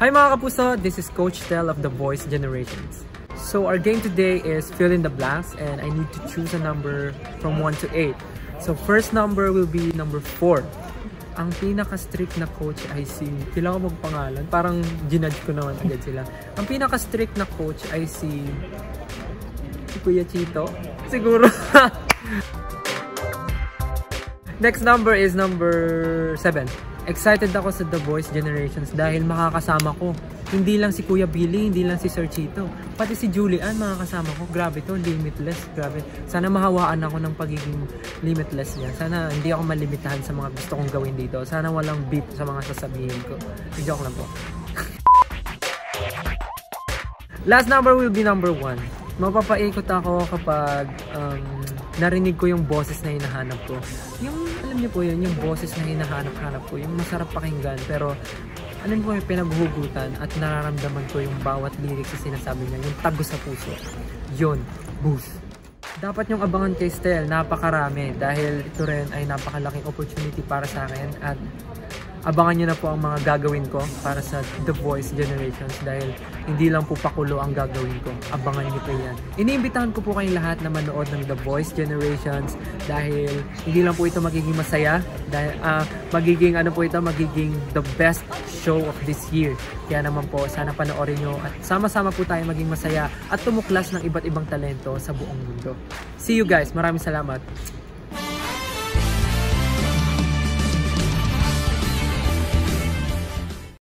Hi mga kapuso, this is Coach Tel of The Voice Generations. So our game today is fill in the blanks and I need to choose a number from 1 to 8. So first number will be number 4. Ang pinaka-strict na coach ay si... Kailangan ko magpangalan. Parang ginudge ko naman agad sila. Ang pinaka-strict na coach ay si Kuya Chito. Siguro. Next number is number 7. Excited ako sa The Voice Generations dahil makakasama ko. Hindi lang si Kuya Billy, hindi lang si Sir Chito. Pati si Julian makakasama ko. Grabe to, limitless. Grabe. Sana mahawaan ako ng pagiging limitless niya. Sana hindi ako malimitahan sa mga gusto kong gawin dito. Sana walang beep sa mga sasabihin ko. Joke lang po. Last number will be number 1. Mapapaikot ako kapag narinig ko yung boses na hinahanap ko. Yung, alam niyo po yun, yung boses na hinahanap-hanap ko. Yung masarap pakinggan, pero alam ko yung pinaghuhugutan at nararamdaman ko yung bawat lyrics na sinasabi niya. Yung tagos sa puso. Yun. Boost. Dapat yung abangan kay Stel, napakarami. Dahil ito rin ay napakalaking opportunity para sa akin. At abangan nyo na po ang mga gagawin ko para sa The Voice Generations dahil hindi lang po pakulo ang gagawin ko. Abangan nyo po yan. Iniimbitahan ko po kayong lahat na manood ng The Voice Generations dahil hindi lang po ito magiging masaya. Dahil, magiging the best show of this year. Kaya naman po, sana panoorin nyo at sama-sama po tayo maging masaya at tumuklas ng iba't ibang talento sa buong mundo. See you guys. Maraming salamat.